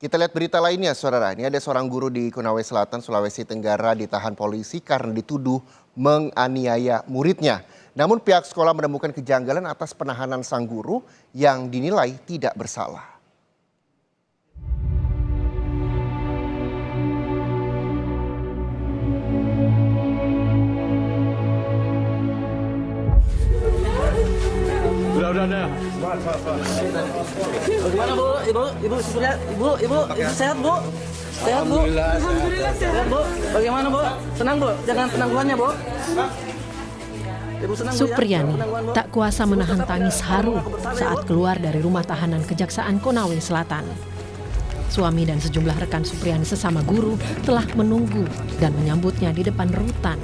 Kita lihat berita lainnya, saudara. Ini ada seorang guru di Konawe Selatan, Sulawesi Tenggara ditahan polisi karena dituduh menganiaya muridnya. Namun pihak sekolah menemukan kejanggalan atas penahanan sang guru yang dinilai tidak bersalah. Udah. Bagaimana Bu? Ibu sehat Bu? Sehat Bu? Alhamdulillah sehat Bu. Bagaimana Bu? Tenang Bu, jangan penangguhannya Bu. Supriyani tak kuasa menahan tangis haru saat keluar dari rumah tahanan Kejaksaan Konawe Selatan. Suami dan sejumlah rekan Supriyani sesama guru telah menunggu dan menyambutnya di depan rutan.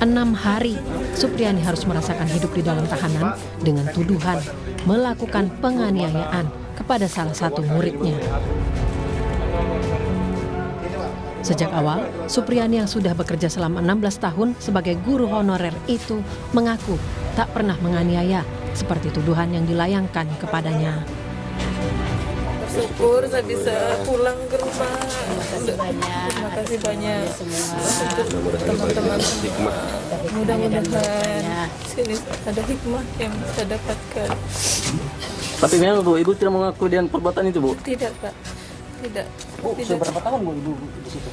6 hari, Supriyani harus merasakan hidup di dalam tahanan dengan tuduhan melakukan penganiayaan kepada salah satu muridnya. Sejak awal, Supriyani yang sudah bekerja selama 16 tahun sebagai guru honorer itu mengaku tak pernah menganiaya seperti tuduhan yang dilayangkan kepadanya. Syukur saya bisa pulang ke rumah. Terima kasih banyak untuk teman-teman semua. Mudah-mudahan sini ada hikmah yang saya dapatkan. Tapi memang Bu, Ibu tidak mengaku dengan perbuatan itu Bu? Tidak Pak, tidak. Bu, sudah berapa tahun Bu Ibu di situ?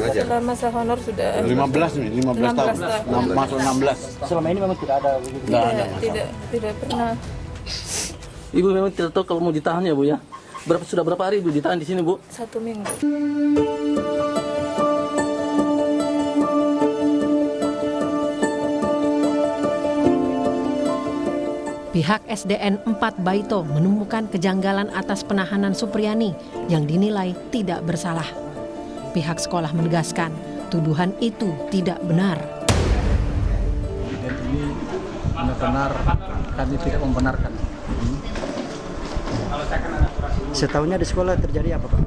Setelah masa honor sudah 15 tahun. Masuk 16. Selama ini memang tidak ada begitu? Tidak pernah. Ibu memang tidak tahu kalau mau ditahan ya Bu ya? Sudah berapa hari Ibu ditahan di sini Bu? 1 minggu. Pihak SDN 4 Baito menemukan kejanggalan atas penahanan Supriyani yang dinilai tidak bersalah. Pihak sekolah menegaskan tuduhan itu tidak benar. Dan ini benar-benar kami tidak membenarkan. Setahunya di sekolah terjadi apa Pak?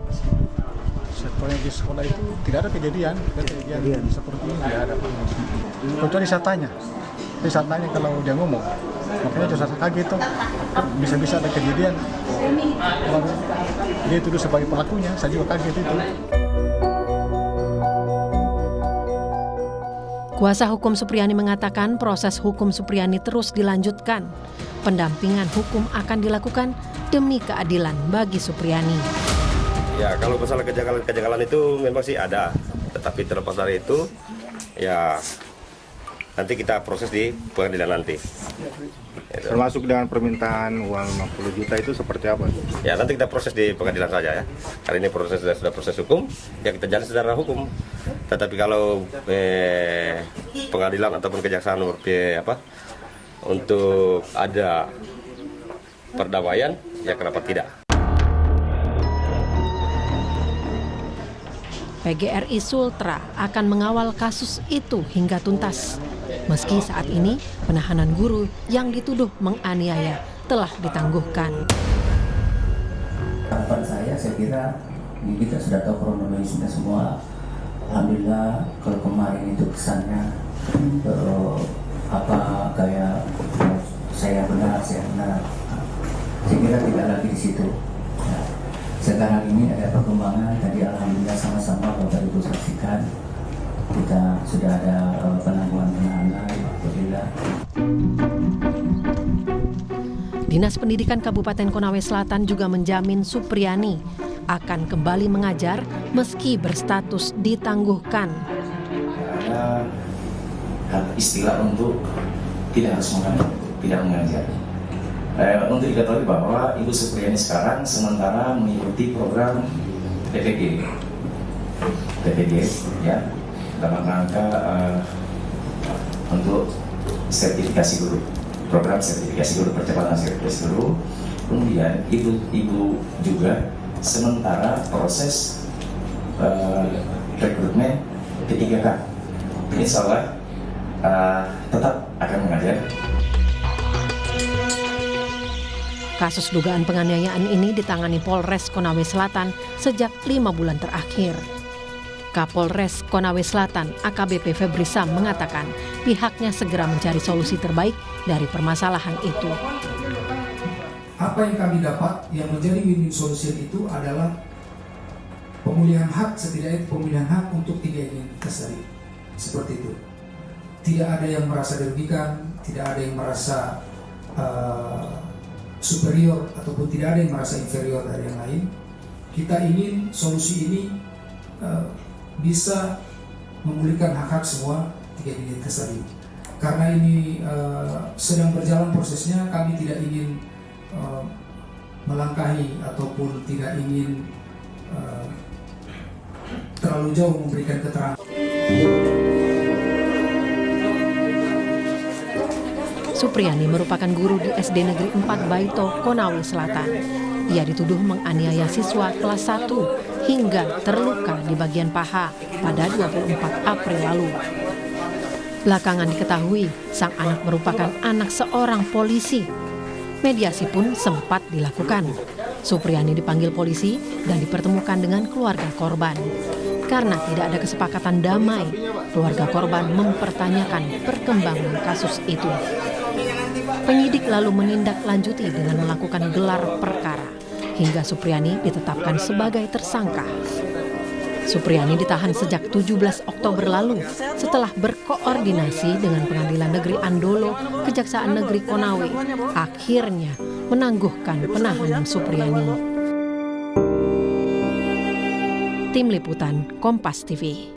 Sebenarnya di sekolah itu tidak ada kejadian seperti ini, tidak ada. Kecuali saya tanya kalau dia ngomong, makanya saya kaget itu bisa-bisa ada kejadian. Lalu dia tuduh sebagai pelakunya, saya juga kaget itu. Kuasa hukum Supriyani mengatakan proses hukum Supriyani terus dilanjutkan. Pendampingan hukum akan dilakukan demi keadilan bagi Supriyani. Ya, kalau masalah kejanggalan itu memang sih ada, tetapi terlepas dari itu, ya nanti kita proses di pengadilan nanti. Termasuk dengan permintaan uang 50 juta itu seperti apa? Ya, nanti kita proses di pengadilan saja ya. Karena ini sudah proses hukum, ya kita jalan secara hukum. Tetapi kalau pengadilan ataupun kejaksaan untuk ada perdamaian, ya kenapa tidak? PGRI Sultra akan mengawal kasus itu hingga tuntas. Meski saat ini penahanan guru yang dituduh menganiaya telah ditangguhkan. Harapan saya kira kita sudah tahu kronologisnya semua. Alhamdulillah kalau kemarin itu kesannya kayak saya benar. Saya kira tidak lagi di situ. Nah, sekarang ini ada perkembangan. Tadi alhamdulillah sama-sama Bapak Ibu saksikan kita sudah ada penangguhan penahanan. Alhamdulillah. Dinas Pendidikan Kabupaten Konawe Selatan juga menjamin Supriyani akan kembali mengajar meski berstatus ditangguhkan. Ada istilah untuk tidak harus tidak mengajar. Untuk diketahui bahwa Ibu Supriyani sekarang sementara mengikuti program PPG ya, dalam rangka untuk sertifikasi guru, program sertifikasi guru, percepatan sertifikasi guru. Kemudian ibu juga sementara proses rekrutmen P3K. Insya Allah tetap akan mengajar. Kasus dugaan penganiayaan ini ditangani Polres Konawe Selatan sejak 5 bulan terakhir. Kapolres Konawe Selatan AKBP Febri Sam mengatakan pihaknya segera mencari solusi terbaik dari permasalahan itu. apa yang kami dapat yang menjadi win-win solution itu adalah pemulihan hak, setidaknya pemulihan hak untuk 3 ingin kasari. Seperti itu. Tidak ada yang merasa dirugikan, tidak ada yang merasa superior ataupun tidak ada yang merasa inferior dari yang lain. Kita ingin solusi ini bisa memulihkan hak-hak semua 3 ingin kasari. Karena ini sedang berjalan prosesnya, kami tidak ingin melangkahi ataupun tidak ingin terlalu jauh memberikan keterangan. Supriyani merupakan guru di SD Negeri 4 Baito, Konawe Selatan. Ia dituduh menganiaya siswa kelas 1 hingga terluka di bagian paha pada 24 April lalu. Belakangan diketahui sang anak merupakan anak seorang polisi. Mediasi pun sempat dilakukan. Supriyani dipanggil polisi dan dipertemukan dengan keluarga korban. Karena tidak ada kesepakatan damai, keluarga korban mempertanyakan perkembangan kasus itu. Penyidik lalu menindaklanjuti dengan melakukan gelar perkara hingga Supriyani ditetapkan sebagai tersangka. Supriyani ditahan sejak 17 Oktober lalu setelah berkoordinasi dengan Pengadilan Negeri Andolo, Kejaksaan Negeri Konawe, akhirnya menangguhkan penahanan Supriyani. Tim Liputan Kompas TV.